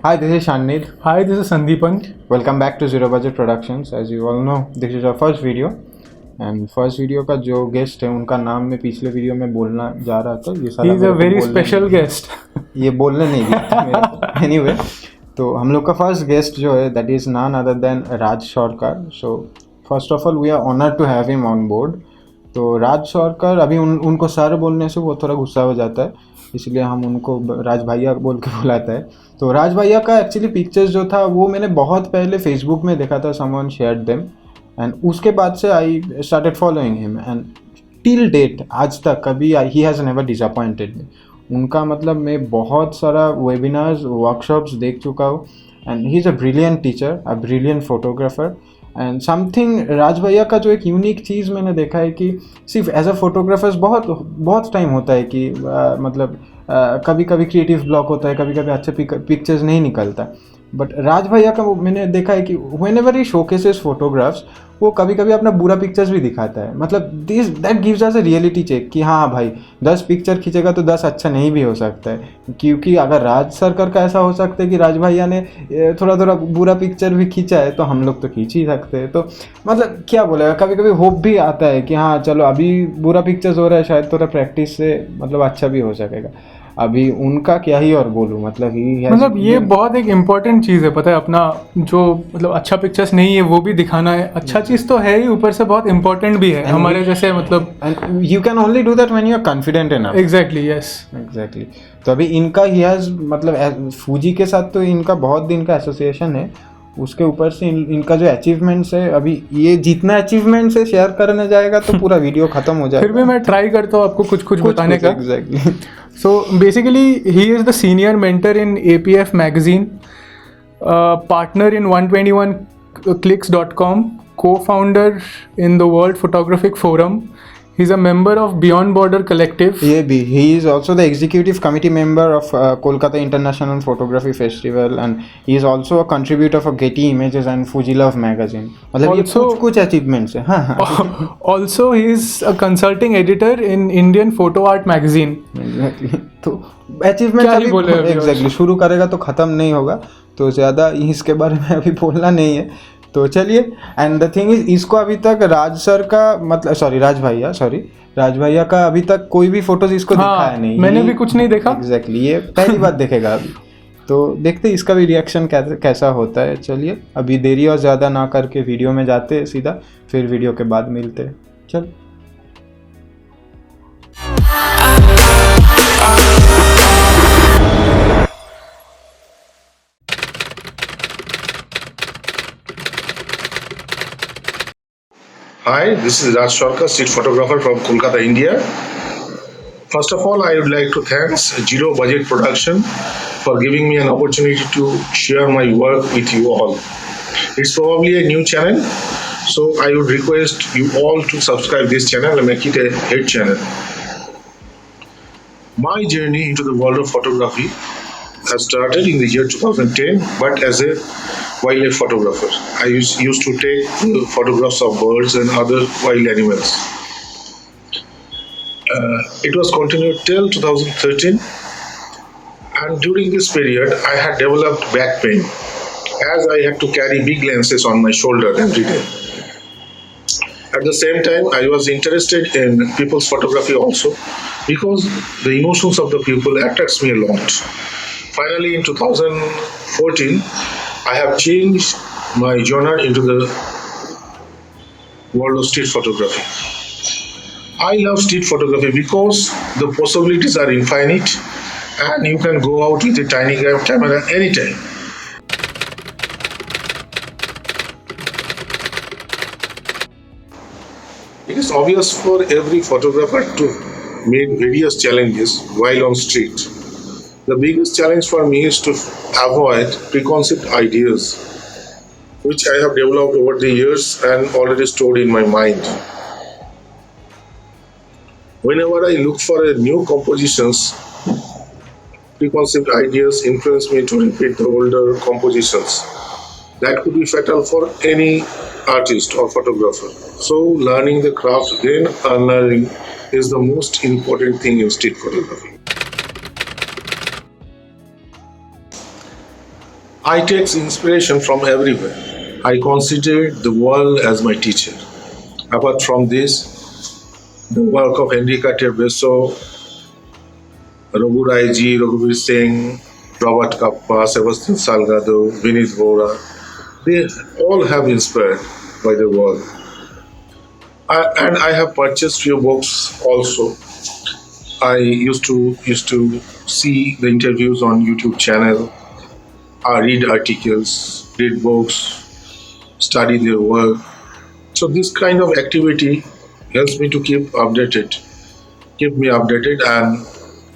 Hi, this is Shanid. Hi, this is Sandeepan. Welcome back to Zero Budget Productions. As you all know, this is our first video. And first video का जो guest है उनका नाम मैं पिछले video में बोलना जा रहा था. ये साला He is a very special guest. ये बोलने नहीं दिया मेरे को. Anyway, तो हम लोग का फर्स्ट गेस्ट जो है that is none other than Raj शौरकर. So first of all we are honored to have him on board. तो राज शौरकर अभी उनको सर बोलने से वो थोड़ा गुस्सा हो जाता है, इसलिए हम उनको राज भैया बोल के बुलाता है. तो राज भैया का एक्चुअली पिक्चर्स जो था वो मैंने बहुत पहले फेसबुक में देखा था, समवन शेयर्ड देम, एंड उसके बाद से I started following him and till date आज तक कभी he has never disappointed me. उनका मतलब मैं बहुत सारा वेबिनार्स वर्कशॉप्स देख चुका हूँ and he is a brilliant teacher, a brilliant photographer. And something Raj भैया का जो एक यूनिक चीज़ मैंने देखा है कि सिर्फ एज अ फोटोग्राफर्स बहुत टाइम होता है कि मतलब कभी कभी क्रिएटिव ब्लॉक होता है, कभी कभी अच्छे पिक्चर्स नहीं निकलता. बट राज भैया का मैंने देखा है कि when ever he showcases photographs वो कभी कभी अपना बुरा पिक्चर्स भी दिखाता है. मतलब that gives us a reality check कि हाँ भाई 10 पिक्चर खींचेगा तो 10 अच्छा नहीं भी हो सकता है, क्योंकि अगर राज सरकार का ऐसा हो सकता है कि राज भैया ने थोड़ा थोड़ा बुरा पिक्चर भी खींचा है तो हम लोग तो खींच ही सकते हैं. तो मतलब क्या बोलेगा, कभी कभी होप भी आता है कि हाँ चलो अभी बुरा पिक्चर्स हो रहा है, शायद थोड़ा प्रैक्टिस से मतलब अच्छा भी हो सकेगा. अभी उनका क्या ही और बोलूँ, मतलब ये बहुत एक इम्पॉर्टेंट चीज़ है, पता है, अपना जो मतलब अच्छा पिक्चर्स नहीं है वो भी दिखाना है. अच्छा चीज़ तो है ही, ऊपर से बहुत इम्पोर्टेंट भी है हमारे जैसे मतलब you can only do that when you are confident enough. Exactly, yes exactly. तो अभी इनका ही हैज़ मतलब फूजी के साथ तो इनका बहुत दिन का एसोसिएशन है. उसके ऊपर से इनका जो अचीवमेंट्स है, अभी ये जितना अचीवमेंट्स है शेयर करने जाएगा तो पूरा वीडियो खत्म हो जाएगा. फिर भी मैं ट्राई करता हूँ आपको कुछ बताने का. Exactly. So basically, he is the senior mentor in APF magazine, partner in 121clicks.com, co-founder in the World Photographic Forum. He's a member of Beyond Border Collective. He is also the executive committee member of Kolkata International Photography Festival, and he is also a contributor for Getty Images and Fuji Love magazine. मतलब ये कुछ achievements है. हाँ. Also, he is a consulting editor in Indian Photo Art magazine. Exactly. तो achievements अभी exactly शुरू करेगा तो ख़त्म नहीं होगा, तो ज़्यादा इसके बारे में अभी बोलना नहीं है. तो चलिए, एंड द थिंग इज इसको अभी तक राज भैया का अभी तक कोई भी फोटोज इसको दिखाया नहीं. मैंने भी कुछ नहीं देखा. एग्जैक्टली. ये पहली बार देखेगा अभी, तो देखते इसका भी रिएक्शन कैसा होता है. चलिए अभी देरी और ज़्यादा ना करके वीडियो में जाते हैं सीधा, फिर वीडियो के बाद मिलते हैं. चल. Hi, this is Raj Shorkar, street photographer from Kolkata, India. First of all, I would like to thank Zero Budget Production for giving me an opportunity to share my work with you all. It's probably a new channel, so I would request you all to subscribe this channel and make it a hit channel. My journey into the world of photography has started in the year 2010, but as a wildlife photographer. I used to take photographs of birds and other wild animals. It was continued till 2013, and during this period I had developed back pain as I had to carry big lenses on my shoulder every day. At the same time, I was interested in people's photography also, because the emotions of the people attracts me a lot. Finally, in 2014, I have changed my genre into the world of street photography. I love street photography because the possibilities are infinite and you can go out with a tiny camera anytime. It is obvious for every photographer to meet various challenges while on street. The biggest challenge for me is to avoid preconceived ideas, which I have developed over the years and already stored in my mind. Whenever I look for a new compositions, preconceived ideas influence me to repeat the older compositions. That could be fatal for any artist or photographer. So learning the craft, then unlearning, is the most important thing in street photography. I take inspiration from everywhere. I consider the world as my teacher. Apart from this, the work of Enrique Terbeso, Raghurai Ji, Raghuveer Singh, Robert Capa, Sebastian Salgado, Vinith Vora, they all have inspired by the work. And I have purchased few books also. I used to see the interviews on YouTube channel. I read articles, read books, study their work. So this kind of activity helps me to keep me updated, and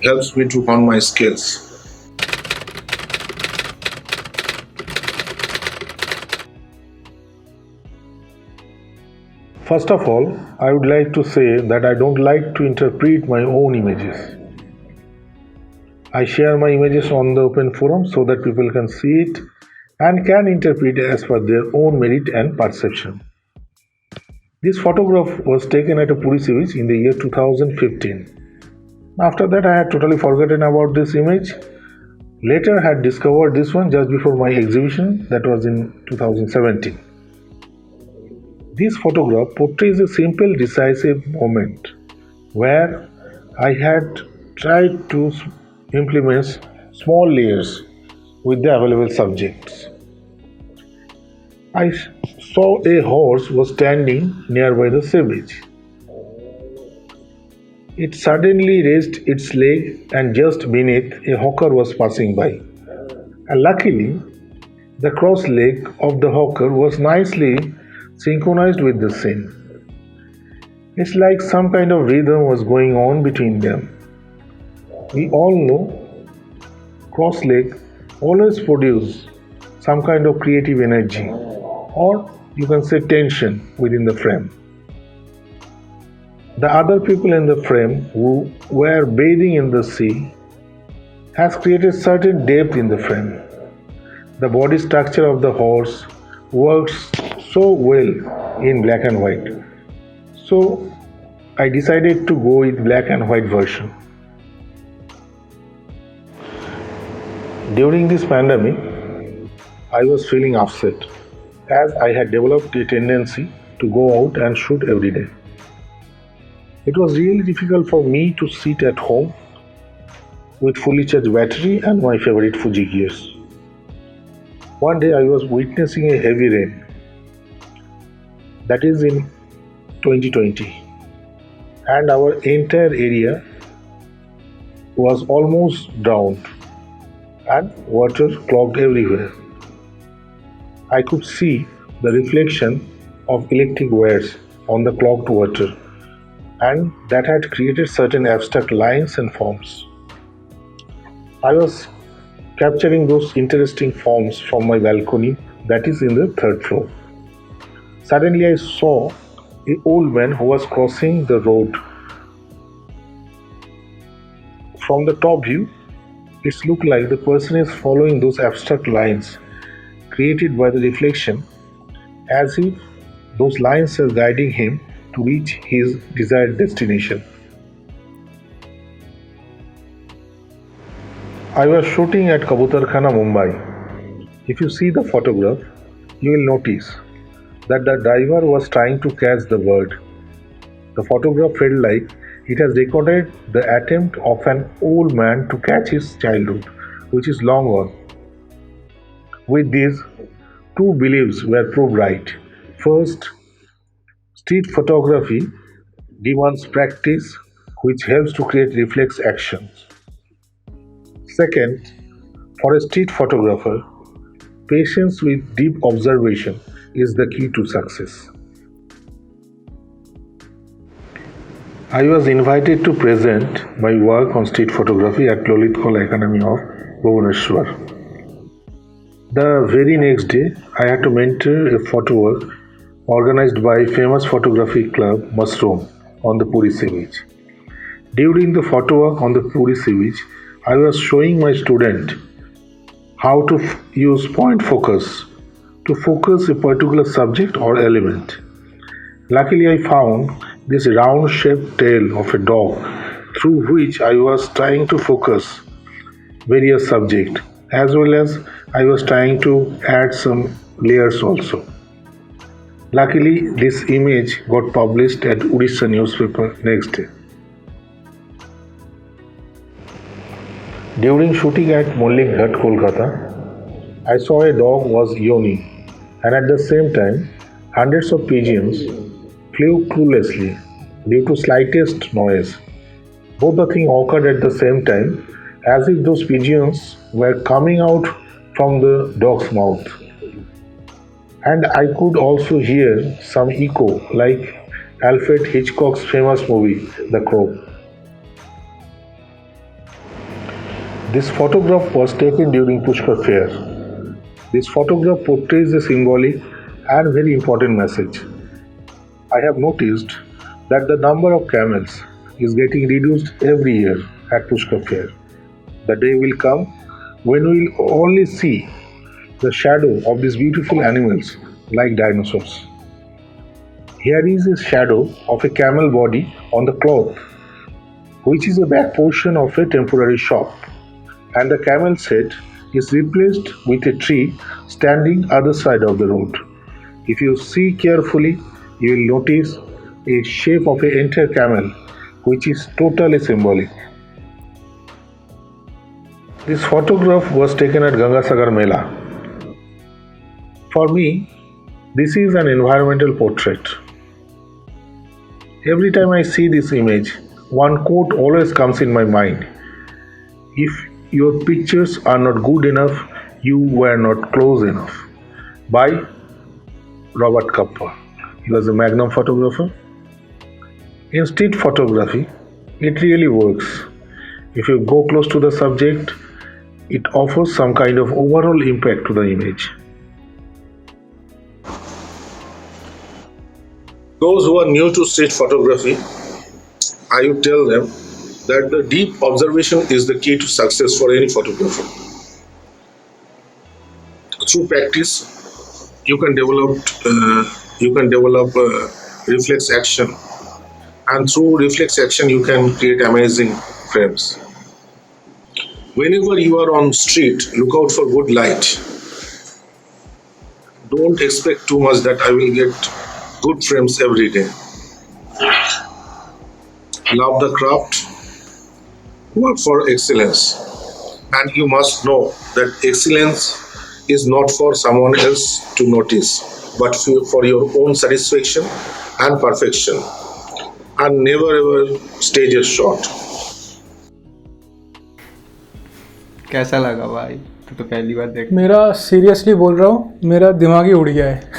helps me to hone my skills. First of all, I would like to say that I don't like to interpret my own images. I share my images on the open forum so that people can see it and can interpret it as per their own merit and perception. This photograph was taken at a Puri sea beach in the year 2015. After that, I had totally forgotten about this image. Later, I had discovered this one just before my exhibition, that was in 2017. This photograph portrays a simple, decisive moment where I had tried to implement small layers with the available subjects. I saw a horse was standing nearby the sea beach. It suddenly raised its leg, and just beneath a hawker was passing by. And luckily, the cross leg of the hawker was nicely synchronized with the scene. It's like some kind of rhythm was going on between them. We all know cross leg always produce some kind of creative energy, or you can say tension within the frame. The other people in the frame who were bathing in the sea has created certain depth in the frame. The body structure of the horse works so well in black and white. So I decided to go with black and white version. During this pandemic, I was feeling upset as I had developed a tendency to go out and shoot every day. It was really difficult for me to sit at home with fully charged battery and my favorite Fuji gears. One day I was witnessing a heavy rain, that is in 2020, and our entire area was almost drowned and water clogged everywhere. I could see the reflection of electric wires on the clogged water, and that had created certain abstract lines and forms. I was capturing those interesting forms from my balcony, that is in the third floor. Suddenly I saw an old man who was crossing the road. From the top view, it looked like the person is following those abstract lines created by the reflection, as if those lines are guiding him to reach his desired destination. I was shooting at Kabutarkhana, Mumbai. If you see the photograph, you will notice that the diver was trying to catch the bird. The photograph felt like it has recorded the attempt of an old man to catch his childhood, which is long gone. With these, two beliefs were proved right. First, street photography demands practice, which helps to create reflex actions. Second, for a street photographer, patience with deep observation is the key to success. I was invited to present my work on street photography at Lalit Kala Academy of Bhubaneswar. The very next day, I had to mentor a photo work organized by famous photography club Mushroom on the Puri sea beach. During the photo work on the Puri sea beach, I was showing my student how to use point focus to focus a particular subject or element. Luckily, I found this round shaped tail of a dog through which I was trying to focus various subjects as well as I was trying to add some layers also. Luckily, this image got published at Odisha newspaper next day. During shooting at Mulling Ghat, Kolkata, I saw a dog was yawning, and at the same time, hundreds of pigeons flew cluelessly due to slightest noise. Both the things occurred at the same time, as if those pigeons were coming out from the dog's mouth. And I could also hear some echo, like Alfred Hitchcock's famous movie, The Crow. This photograph was taken during Pushkar Fair. This photograph portrays a symbolic and very important message. I have noticed that the number of camels is getting reduced every year at Pushkar Fair. The day will come when we will only see the shadow of these beautiful animals like dinosaurs. Here is a shadow of a camel body on the cloth, which is a back portion of a temporary shop, and the camel's head is replaced with a tree standing other side of the road. If you see carefully, you will notice a shape of an entire camel, which is totally symbolic. This photograph was taken at Gangasagar Mela. For me, this is an environmental portrait. Every time I see this image, one quote always comes in my mind. If your pictures are not good enough, you were not close enough. By Robert Capa. He was a magnum photographer. In street photography, it really works. If you go close to the subject, it offers some kind of overall impact to the image. Those who are new to street photography, I would tell them that the deep observation is the key to success for any photographer. Through practice, you can develop reflex action, and through reflex action, you can create amazing frames. Whenever you are on street, look out for good light. Don't expect too much that I will get good frames every day. Love the craft, work for excellence, and you must know that excellence is not for someone else to notice, but for your own satisfaction and perfection. And never ever stage is short. कैसा लगा भाई? तो पहली बार देख मेरा seriously बोल रहा हूँ, मेरा दिमाग ही उड़ गया है।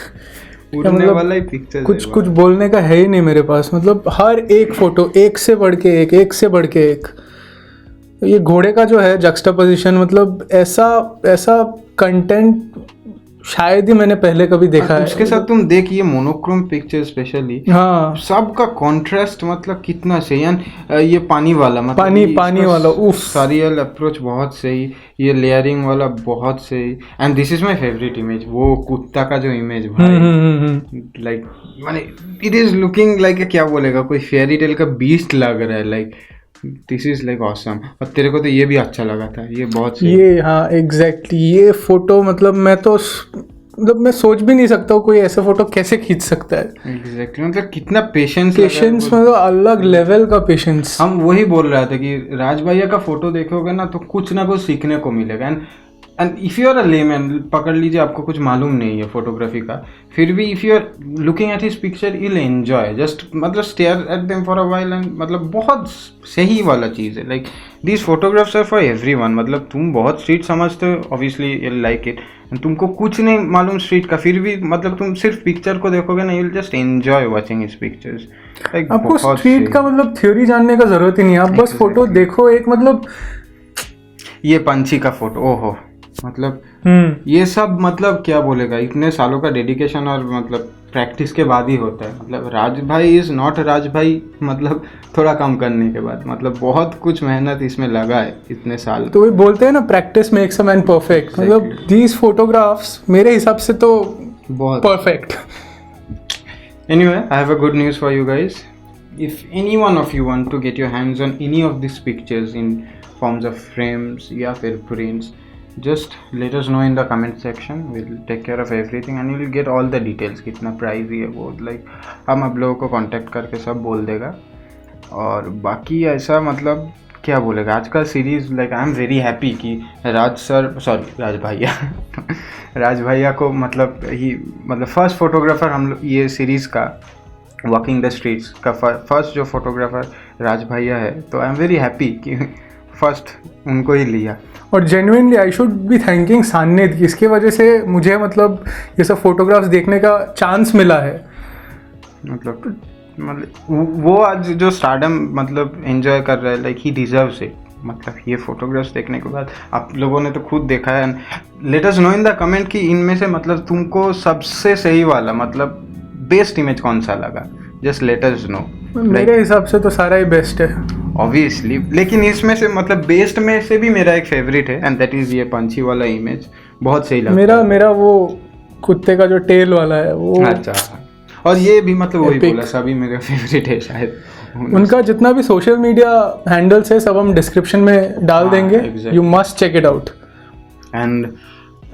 उड़ने वाला ही पिक्चर कुछ बोलने का है ही नहीं मेरे पास। मतलब हर एक फोटो एक से बढ़ के एक से बढ़ के एक। ये घोड़े का जो है जक्स्टापोजिशन, मतलब ऐसा कंटेंट शायद ही मैंने पहले कभी देखा है। उसके साथ तुम देखिए मोनोक्रोम पिक्चर स्पेशली, हाँ, सबका कॉन्ट्रास्ट मतलब कितना सही। ये पानी वाला, मतलब पानी वाला, उफ, सारियल अप्रोच बहुत सही, ये लेयरिंग वाला बहुत सही। And this is my favourite image, वो कुत्ता का जो इमेज भाई, लाइक माने इट इज लुकिंग लाइक क्या बोलेगा, कोई फेयरी टेल का बीस्ट लग रहा है। Like this is like awesome. और तेरे को तो ये भी अच्छा लगा था, ये बहुत सही। ये हाँ एग्जैक्टली, ये फोटो मतलब मैं सोच भी नहीं सकता हूँ कोई ऐसे फोटो कैसे खींच सकता है। एग्जैक्टली, मतलब कितना पेशेंस मतलब अलग लेवल का पेशेंस। हम वही बोल रहे थे कि राज भैया का फोटो देखोगे ना तो कुछ ना कुछ सीखने को मिलेगा। And if you are a layman, पकड़ लीजिए आपको कुछ मालूम नहीं है फोटोग्राफी का, फिर भी if you are looking at his picture you will enjoy, just मतलब stare at them for a while. And मतलब बहुत सही वाला चीज़ है। Like these photographs are for everyone. मतलब तुम बहुत स्ट्रीट समझते हो, ऑब्वियसली यू लाइक इट, तुमको कुछ नहीं मालूम स्ट्रीट का, फिर भी मतलब तुम सिर्फ पिक्चर को देखोगे ना, you will just enjoy watching his pictures. Like आपको स्ट्रीट का मतलब थ्योरी जानने का जरूरत ही नहीं, आप बस फोटो देखो। एक मतलब ये पंछी का फोटो, ओहो, मतलब ये सब मतलब क्या बोलेगा, इतने सालों का डेडिकेशन और मतलब प्रैक्टिस के बाद ही होता है। मतलब राज भाई इज नॉट राज भाई मतलब थोड़ा कम करने के बाद, मतलब बहुत कुछ मेहनत इसमें लगा है इतने साल। तो वही बोलते हैं ना, practice makes a man perfect. मतलब दीज फोटोग्राफ्स मेरे हिसाब से तो बहुत perfect. Anyway, I have a good news for you guys. If any one of you want to get your hands on any of this pictures in forms of frames या फिर prints, just let us know in the comment section. We'll take care of everything and you'll get all the details. कितना price है वो like हम आप लोगों को contact करके सब बोल देगा. और बाकी ऐसा मतलब क्या बोलेगा आज का series like I am very happy कि राज भैया को मतलब फर्स्ट फोटोग्राफर हम लोग ये सीरीज़ का वॉकिंग द स्ट्रीट्स का फर्स्ट जो फोटोग्राफर राज भैया है. तो आई एम वेरी हैप्पी कि फर्स्ट उनको ही लिया. और genuinely I should be thanking Sannidh, इसके वजह से मुझे मतलब ये सब फोटोग्राफ्स देखने का चांस मिला है. मतलब वो आज जो स्टारडम मतलब एंजॉय कर रहा है लाइक ही डिजर्व्स इट. मतलब ये फोटोग्राफ्स देखने के बाद आप लोगों ने तो खुद देखा है. Let us know in the comment कि इनमें से मतलब तुमको सबसे सही वाला मतलब बेस्ट इमेज कौन सा लगा. Just let us know. मेरे हिसाब से तो सारा ही बेस्ट है ऑब्वियसली, लेकिन इसमें से मतलब बेस्ट में से भी मेरा एक फेवरेट है एंड दैट इज ये पंछी वाला इमेज. बहुत सही लगा. मेरा वो कुत्ते का जो टेल वाला है वो. अच्छा. और ये भी मतलब वही बोला सभी मेरा फेवरेट है शायद. उनका जितना भी सोशल मीडिया हैंडल्स है सब हम डिस्क्रिप्शन में डाल देंगे. You must check it out. And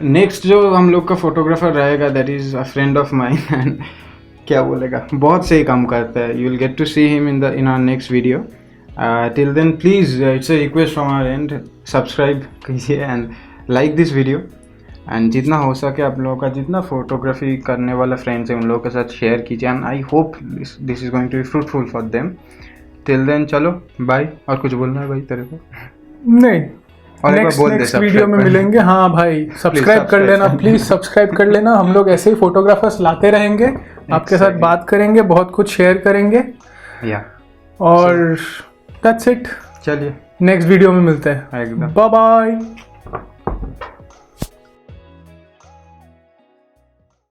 next जो हम लोग का फोटोग्राफर रहेगा that is a friend of mine and क्या बोलेगा बहुत सही काम करता है. You will get to see him in our next video. Till then please it's a request from our and subscribe कीजिए and like this video. And जितना हो सके आप लोगों का जितना फोटोग्राफी करने वाला फ्रेंड्स है उन लोगों के साथ शेयर कीजिए. And I hope this is going to be fruitful for them. Till then चलो बाय. और कुछ बोलना है भाई तेरे को? नहीं. और नेक्स्ट वीडियो में मिलेंगे. हाँ भाई सब्सक्राइब कर लेना प्लीज. सब्सक्राइब कर लेना. हम लोग ऐसे ही फोटोग्राफर्स लाते रहेंगे. आपके साथ बात करेंगे, बहुत कुछ शेयर करेंगे. और दैट्स इट. चलिए नेक्स्ट वीडियो में मिलते हैं. एकदम. Bye bye.